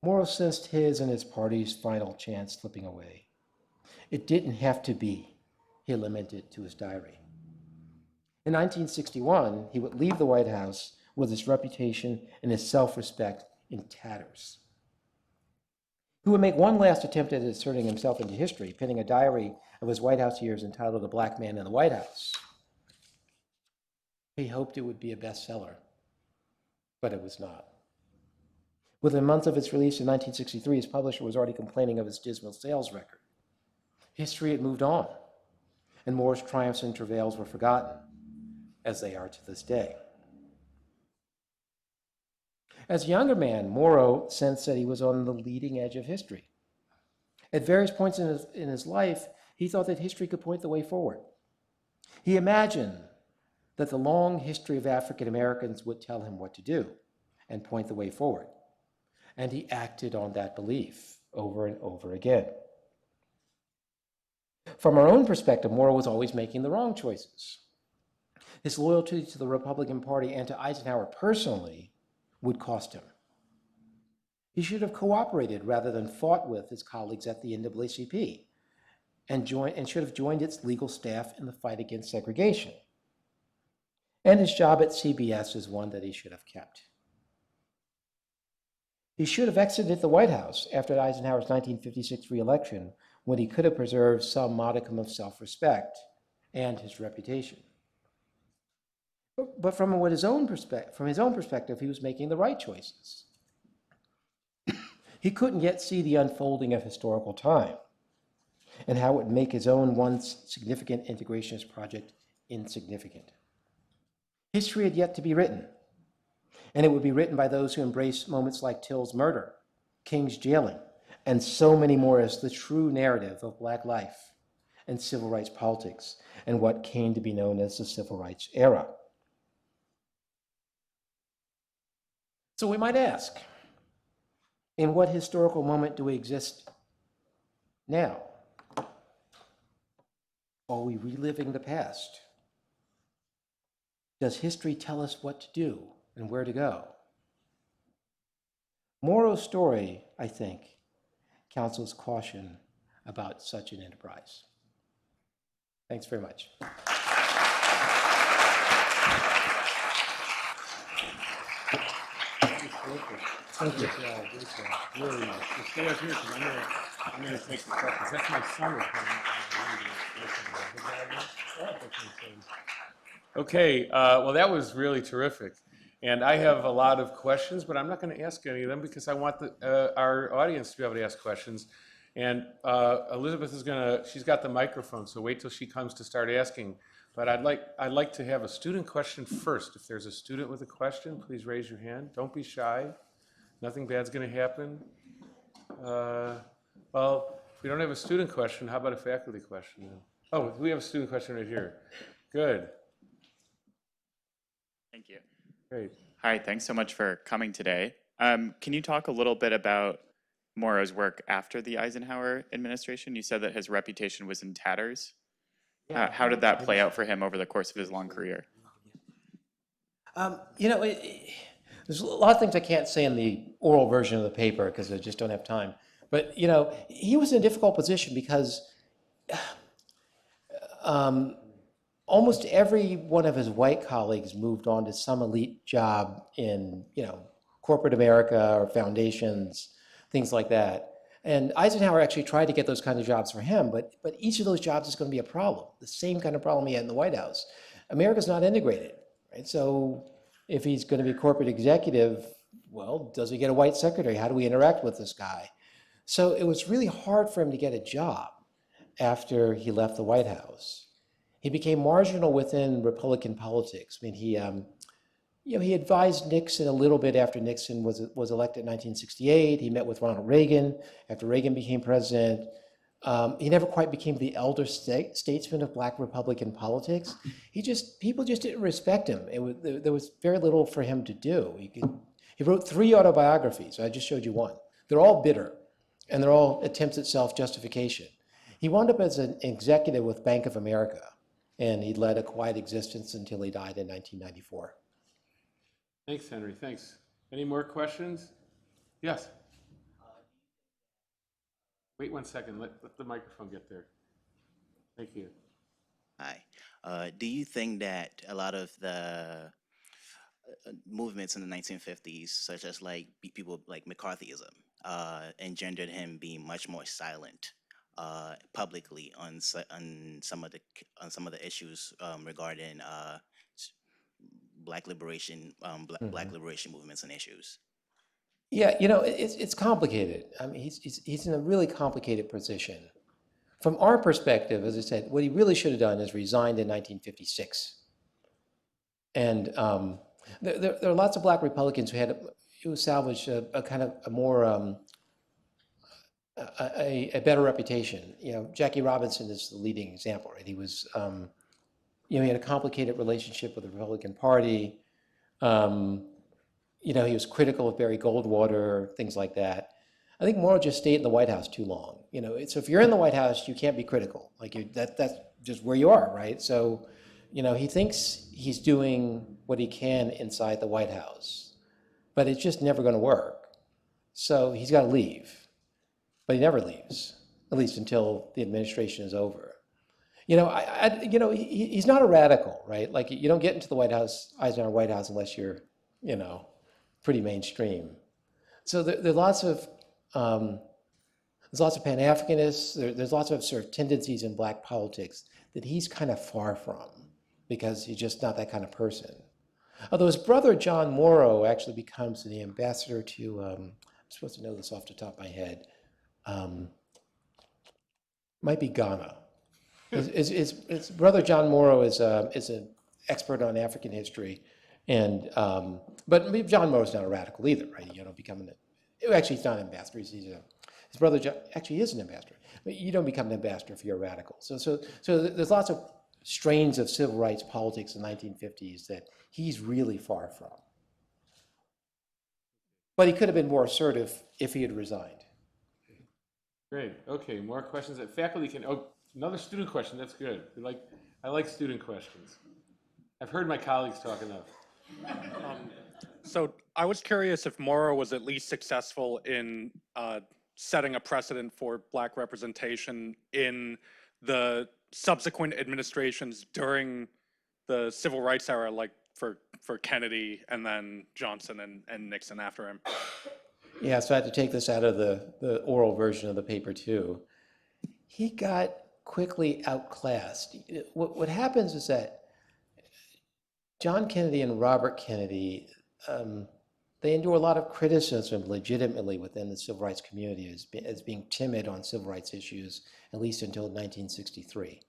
A: Morrow sensed his and his party's final chance slipping away. "It didn't have to be," he lamented to his diary. In 1961, he would leave the White House with his reputation and his self-respect in tatters. He would make one last attempt at inserting himself into history, penning a diary of his White House years entitled "A Black Man in the White House." He hoped it would be a bestseller, but it was not. Within months of its release in 1963, his publisher was already complaining of its dismal sales record. History had moved on, and Morrow's triumphs and travails were forgotten, as they are to this day. As a younger man, Morrow sensed that he was on the leading edge of history. At various points in his life, he thought that history could point the way forward. He imagined that the long history of African Americans would tell him what to do and point the way forward. And he acted on that belief over and over again. From our own perspective, Morrow was always making the wrong choices. His loyalty to the Republican Party and to Eisenhower personally would cost him. He should have cooperated rather than fought with his colleagues at the NAACP and should have joined its legal staff in the fight against segregation. And his job at CBS is one that he should have kept. He should have exited the White House after Eisenhower's 1956 re-election, when he could have preserved some modicum of self-respect and his reputation. But from his own perspective, he was making the right choices. He couldn't yet see the unfolding of historical time and how it would make his own once significant integrationist project insignificant. History had yet to be written, and it would be written by those who embraced moments like Till's murder, King's jailing, and so many more as the true narrative of Black life and civil rights politics and what came to be known as the Civil Rights era. So we might ask, in what historical moment do we exist now? Are we reliving the past? Does history tell us what to do and where to go? Moro's story, I think, counsels caution about such an enterprise. Thanks very much. Thank you.
B: Really, stay up here because I'm gonna take the questions. That's my son. Okay, well, that was really terrific. And I have a lot of questions, but I'm not going to ask any of them because I want our audience to be able to ask questions. And Elizabeth is she's got the microphone, so wait till she comes to start asking. But I'd like to have a student question first. If there's a student with a question, please raise your hand. Don't be shy. Nothing bad's going to happen. Well, if we don't have a student question, how about a faculty question? Oh, we have a student question right here. Good.
C: Thank you.
B: Great.
C: Hi, thanks so much for coming today. Can you talk a little bit about Moro's work after the Eisenhower administration? You said that his reputation was in tatters. How did that play out for him over the course of his long career?
A: You know, there's a lot of things I can't say in the oral version of the paper because I just don't have time. But, you know, he was in a difficult position because almost every one of his white colleagues moved on to some elite job in, you know, corporate America or foundations, things like that. And Eisenhower actually tried to get those kind of jobs for him, but each of those jobs is going to be a problem, the same kind of problem he had in the White House. America's not integrated, right? So if he's going to be a corporate executive, well, does he get a white secretary? How do we interact with this guy? So it was really hard for him to get a job after he left the White House. He became marginal within Republican politics. I mean, he advised Nixon a little bit after Nixon was elected in 1968. He met with Ronald Reagan after Reagan became president. He never quite became the elder statesman of Black Republican politics. People just didn't respect him. There was very little for him to do. He wrote 3 autobiographies. I just showed you one. They're all bitter, and they're all attempts at self-justification. He wound up as an executive with Bank of America, and he led a quiet existence until he died in 1994.
B: Thanks, Henry. Thanks. Any more questions? Yes. Wait 1 second. Let the microphone get there. Thank you.
D: Hi. Do you think that a lot of the movements in the 1950s, such as like people like McCarthyism, engendered him being much more silent publicly on some of the issues regarding Black liberation, Black liberation movements and issues?
A: Yeah, you know, it's complicated. I mean, he's in a really complicated position. From our perspective, as I said, what he really should have done is resigned in 1956. And there are lots of Black Republicans who salvaged a kind of a more a better reputation. You know, Jackie Robinson is the leading example, right? He was, you know, he had a complicated relationship with the Republican Party. You know, he was critical of Barry Goldwater, things like that. I think Moro just stayed in the White House too long. You know, so if you're in the White House, you can't be critical. Like that's just where you are, right? So, you know, he thinks he's doing what he can inside the White House, but it's just never going to work. So he's got to leave, but he never leaves, at least until the administration is over. You know, you know, he's not a radical, right? Like you don't get into the White House, Eisenhower White House, unless you're, you know, pretty mainstream. So there's lots of Pan-Africanists. There's lots of sort of tendencies in Black politics that he's kind of far from because he's just not that kind of person. Although his brother John Moro actually becomes the ambassador to, I'm supposed to know this off the top of my head, might be Ghana. His brother John Moro is an expert on African history. And but John Morrow's not a radical either, right? You don't become actually he's not an ambassador. His brother John actually is an ambassador, but you don't become an ambassador if you're a radical. So there's lots of strains of civil rights politics in the 1950s that he's really far from. But he could have been more assertive if he had resigned.
B: Great. Okay. More questions that faculty can. Oh, Another student question, that's good. I like student questions. I've heard my colleagues talk enough.
E: So I was curious if Morrow was at least successful in setting a precedent for Black representation in the subsequent administrations during the civil rights era, like for Kennedy and then Johnson and Nixon after him.
A: Yeah, so I had to take this out of the oral version of the paper too. He got quickly outclassed. What happens is that John Kennedy and Robert Kennedy, they endure a lot of criticism legitimately within the civil rights community as being timid on civil rights issues, at least until 1963.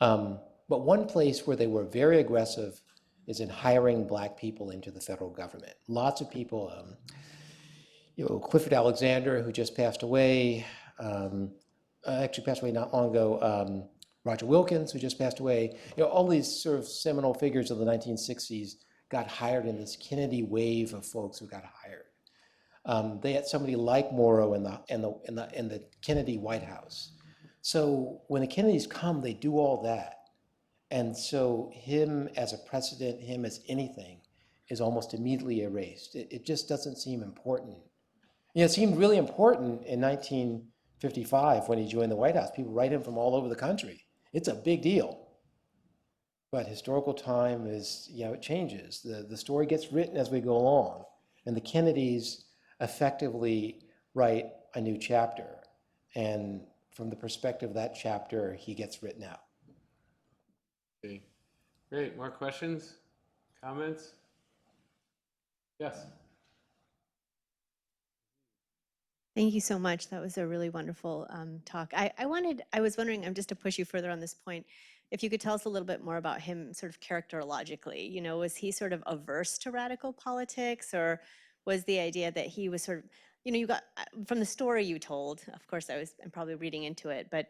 A: But one place where they were very aggressive is in hiring Black people into the federal government. Lots of people, Clifford Alexander, who just passed away, actually passed away not long ago, Roger Wilkins, who just passed away, all these sort of seminal figures of the 1960s got hired in this Kennedy wave of folks who got hired. They had somebody like Morrow in the Kennedy White House. So when the Kennedys come, they do all that. And so him as a precedent, him as anything, is almost immediately erased. It just doesn't seem important. It seemed really important in 1955 when he joined the White House. People write him from all over the country. It's a big deal. But historical time is, it changes. The story gets written as we go along. And the Kennedys effectively write a new chapter. And from the perspective of that chapter, he gets written out.
B: Okay. Great. More questions? Comments? Yes.
F: Thank you so much. That was a really wonderful talk. I was wondering, just to push you further on this point, if you could tell us a little bit more about him sort of characterologically. Was he sort of averse to radical politics, or was the idea that he was sort of, you got, from the story you told, of course I'm probably reading into it, but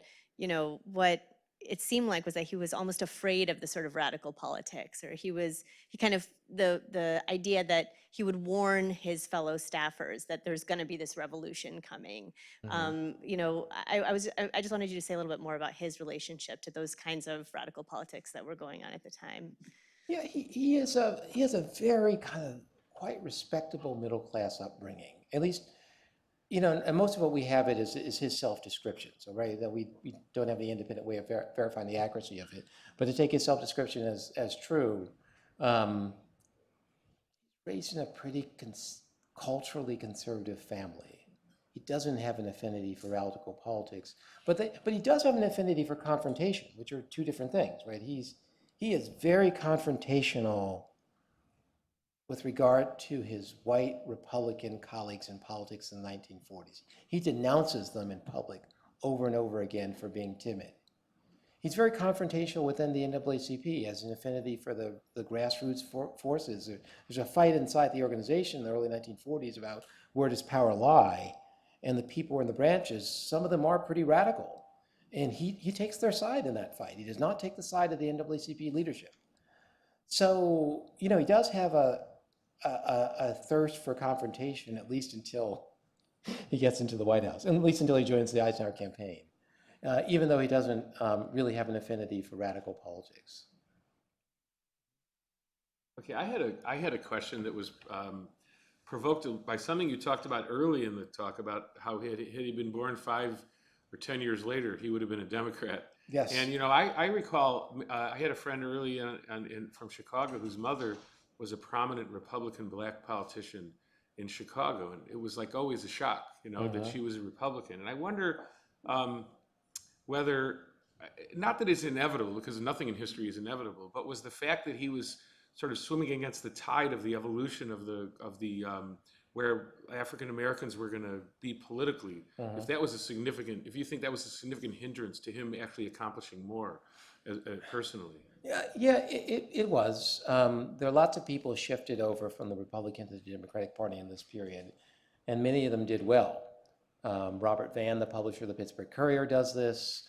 F: what it seemed like was that he was almost afraid of the sort of radical politics, or he kind of, the idea that he would warn his fellow staffers that there's going to be this revolution coming. I just wanted you to say a little bit more about his relationship to those kinds of radical politics that were going on at the time.
A: Yeah, he has a very kind of quite respectable middle class upbringing. At least, and most of what we have is his self-description. So, right, that we don't have any independent way of verifying the accuracy of it. But to take his self-description as true, raised in a pretty culturally conservative family. He doesn't have an affinity for radical politics, but he does have an affinity for confrontation, which are two different things, right? He is very confrontational with regard to his white Republican colleagues in politics in the 1940s. He denounces them in public over and over again for being timid. He's very confrontational within the NAACP, as an affinity for the grassroots forces. There's a fight inside the organization in the early 1940s about where does power lie, and the people in the branches, some of them are pretty radical. And he takes their side in that fight. He does not take the side of the NAACP leadership. So, he does have a thirst for confrontation, at least until he gets into the White House, and at least until he joins the Eisenhower campaign, even though he doesn't really have an affinity for radical politics.
B: Okay, I had a question that was provoked by something you talked about early in the talk about how had he been born 5 or 10 years later, he would have been a Democrat.
A: Yes.
B: And I recall I had a friend early from Chicago whose mother was a prominent Republican Black politician in Chicago, and it was like always a shock, that she was a Republican. And I wonder whether, not that it's inevitable, because nothing in history is inevitable, but was the fact that he was sort of swimming against the tide of the evolution of the where African Americans were going to be politically, if that was if you think that was a significant hindrance to him actually accomplishing more personally.
A: Yeah, it was. There are lots of people shifted over from the Republican to the Democratic Party in this period, and many of them did well. Robert Vann, the publisher of the Pittsburgh Courier, does this.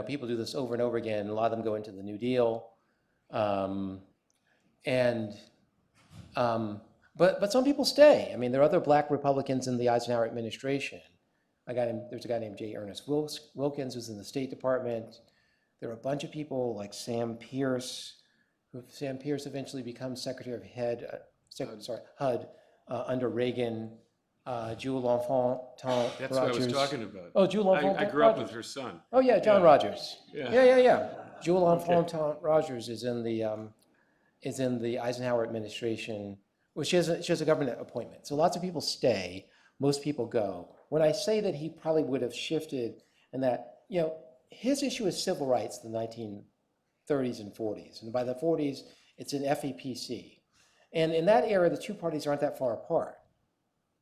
A: People do this over and over again. A lot of them go into the New Deal. But some people stay. I mean, there are other Black Republicans in the Eisenhower administration there's a guy named J. Ernest Wilkins who's in the State Department. There are a bunch of people like Sam Pierce, Sam Pierce eventually becomes Secretary of HUD under Reagan. Jewel L'Enfant
B: That's
A: Rogers.
B: what I was talking about.
A: Oh, Jewel L'Enfant
B: I grew up
A: Rogers.
B: with her son.
A: Oh yeah, John
B: Yeah.
A: Rogers.
B: Yeah.
A: Yeah. Jewel L'Enfant Rogers is in the Eisenhower administration. Well, she has a government appointment, so lots of people stay. Most people go. When I say that he probably would have shifted, and that his issue is civil rights in the 1930s and 40s, and by the 40s it's an FEPC, and in that era the two parties aren't that far apart.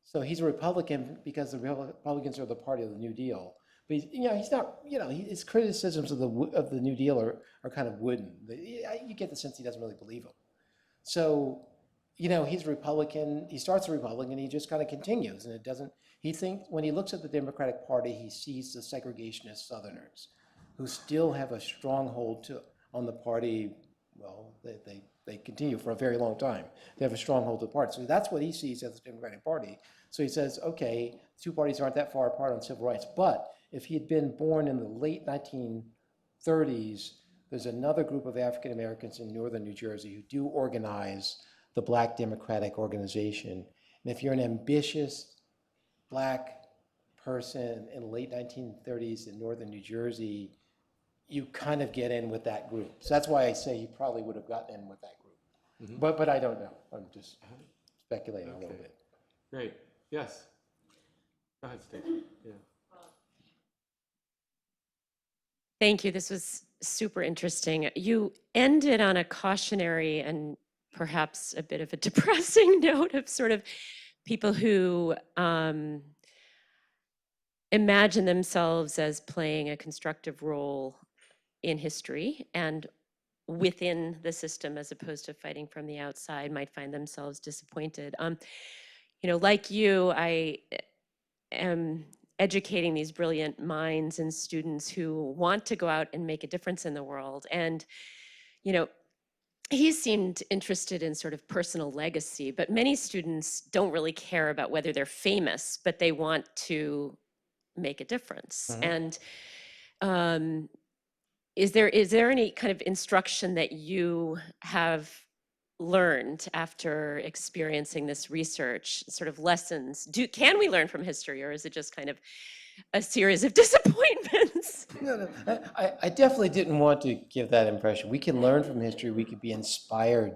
A: So he's a Republican because the Republicans are the party of the New Deal. But he's not. His criticisms of the New Deal are kind of wooden. You get the sense he doesn't really believe them. So, he's a Republican. He starts a Republican. He just kind of continues, and it doesn't. He thinks when he looks at the Democratic Party, he sees the segregationist Southerners, who still have a stronghold on the party. Well, they continue for a very long time. They have a stronghold to the party. So that's what he sees as the Democratic Party. So he says, okay, two parties aren't that far apart on civil rights. But if he had been born in the late 1930s, there's another group of African Americans in northern New Jersey who do organize the Black Democratic Organization. And if you're an ambitious Black person in the late 1930s in northern New Jersey, you kind of get in with that group. So that's why I say he probably would have gotten in with that group. But I don't know. I'm just speculating a little bit.
B: Great. Yes. Go ahead, Steve. Yeah.
G: Thank you. This was super interesting. You ended on a cautionary and perhaps a bit of a depressing note of sort of people who imagine themselves as playing a constructive role in history and within the system as opposed to fighting from the outside might find themselves disappointed. Like you, I am educating these brilliant minds and students who want to go out and make a difference in the world. And, he seemed interested in sort of personal legacy, but many students don't really care about whether they're famous, but they want to make a difference. And is there any kind of instruction that you have learned after experiencing this research, sort of lessons? Can we learn from history, or is it just kind of a series of disappointments?
A: No. I definitely didn't want to give that impression. We can learn from history. We can be inspired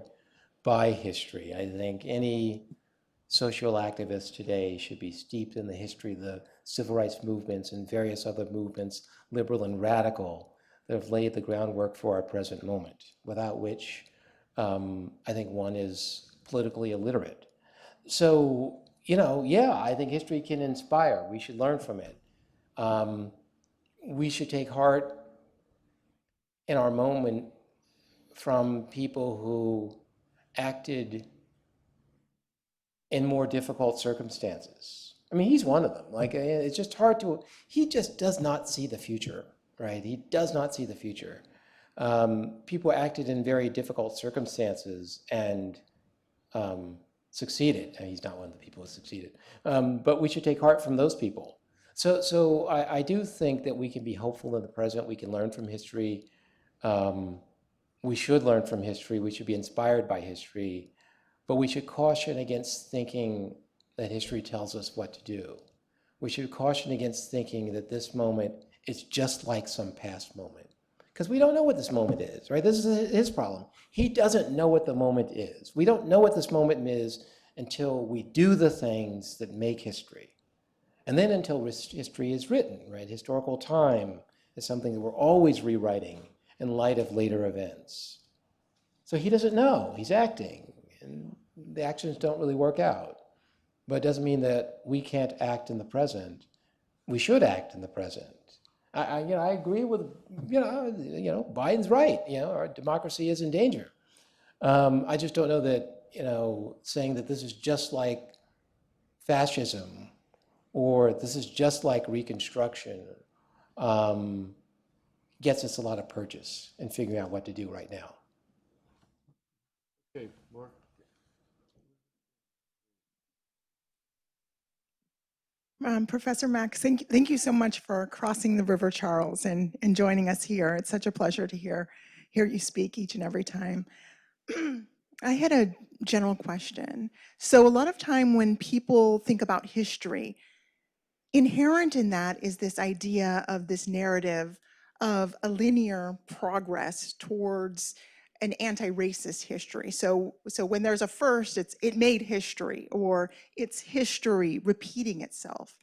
A: by history. I think any social activist today should be steeped in the history of the civil rights movements and various other movements, liberal and radical, that have laid the groundwork for our present moment, without which I think one is politically illiterate. So, I think history can inspire. We should learn from it. We should take heart in our moment from people who acted in more difficult circumstances. I mean, he's one of them. It's just hard he just does not see the future, right? He does not see the future. People acted in very difficult circumstances and succeeded. He's not one of the people who succeeded. But we should take heart from those people. So I do think that we can be hopeful in the present. We can learn from history. We should learn from history. We should be inspired by history. But we should caution against thinking that history tells us what to do. We should caution against thinking that this moment is just like some past moment. Because we don't know what this moment is, right? This is his problem. He doesn't know what the moment is. We don't know what this moment is until we do the things that make history. And then until history is written, right? Historical time is something that we're always rewriting in light of later events. So he doesn't know. He's acting. And the actions don't really work out. But it doesn't mean that we can't act in the present. We should act in the present. I agree with, Biden's right. Our democracy is in danger. I just don't know that, saying that this is just like fascism or this is just like Reconstruction gets us a lot of purchase in figuring out what to do right now.
B: Okay, Mark.
H: Professor Mack, thank you so much for crossing the River Charles and joining us here. It's such a pleasure to hear you speak each and every time. I had a general question. So a lot of time when people think about history, inherent in that is this idea of this narrative of a linear progress towards an anti-racist history. So when there's a first, it made history, or it's history repeating itself.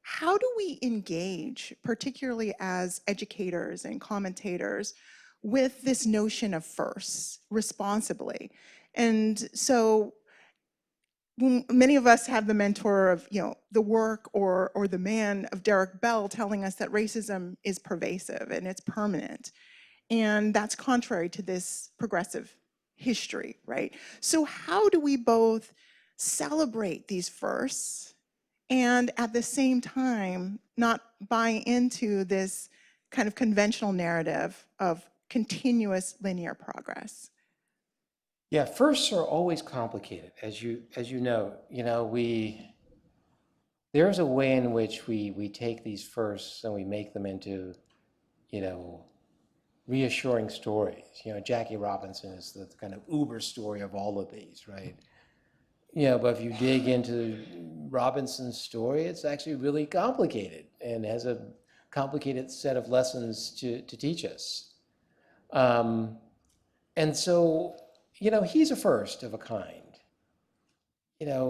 H: How do we engage, particularly as educators and commentators, with this notion of firsts responsibly? And so many of us have the mentor of, the work or the man of Derek Bell telling us that racism is pervasive and it's permanent. And that's contrary to this progressive history, right? So how do we both celebrate these firsts and at the same time not buy into this kind of conventional narrative of continuous linear progress?
A: Yeah, firsts are always complicated, as you know. There's a way in which we take these firsts and we make them into, reassuring stories. Jackie Robinson is the kind of uber story of all of these, right? But if you dig into Robinson's story, it's actually really complicated and has a complicated set of lessons to teach us. And so, he's a first of a kind. There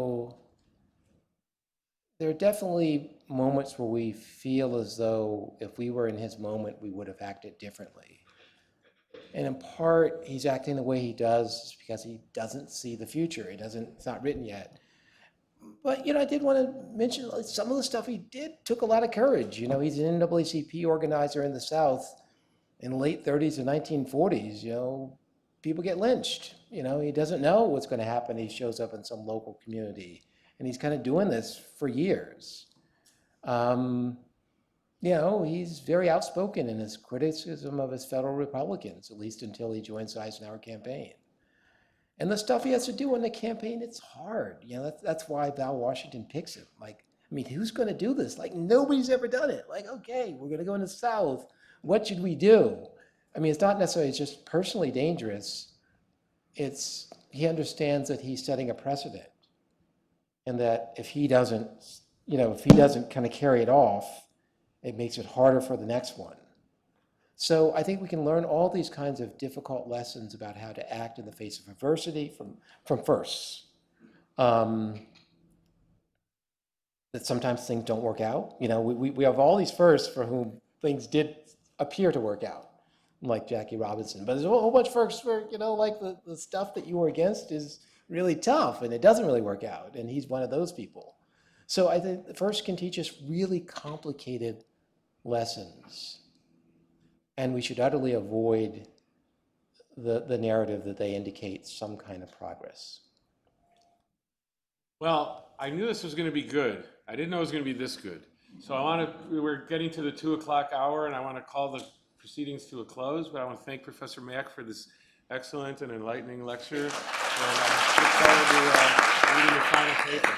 A: are definitely moments where we feel as though if we were in his moment, we would have acted differently. And in part, he's acting the way he does because he doesn't see the future. It's not written yet. But, I did want to mention some of the stuff he did took a lot of courage. He's an NAACP organizer in the South in the late 30s and 1940s. People get lynched. He doesn't know what's going to happen. He shows up in some local community. And he's kind of doing this for years. He's very outspoken in his criticism of his fellow Republicans, at least until he joins the Eisenhower campaign. And the stuff he has to do in the campaign, it's hard. That's why Val Washington picks him. Who's going to do this? Nobody's ever done it. Okay, we're going to go in the South. What should we do? It's not necessarily just personally dangerous. He understands that he's setting a precedent. And that if he doesn't kind of carry it off, it makes it harder for the next one. So I think we can learn all these kinds of difficult lessons about how to act in the face of adversity from firsts. That sometimes things don't work out. We have all these firsts for whom things did appear to work out, like Jackie Robinson. But there's a whole bunch of firsts for, the stuff that you were against is really tough and it doesn't really work out. And he's one of those people. So I think the first can teach us really complicated lessons. And we should utterly avoid the narrative that they indicate some kind of progress.
B: Well, I knew this was going to be good. I didn't know it was going to be this good. So we're getting to the 2:00 hour, and I want to call the proceedings to a close, but I want to thank Professor Mack for this excellent and enlightening lecture. And I look forward to reading the final paper.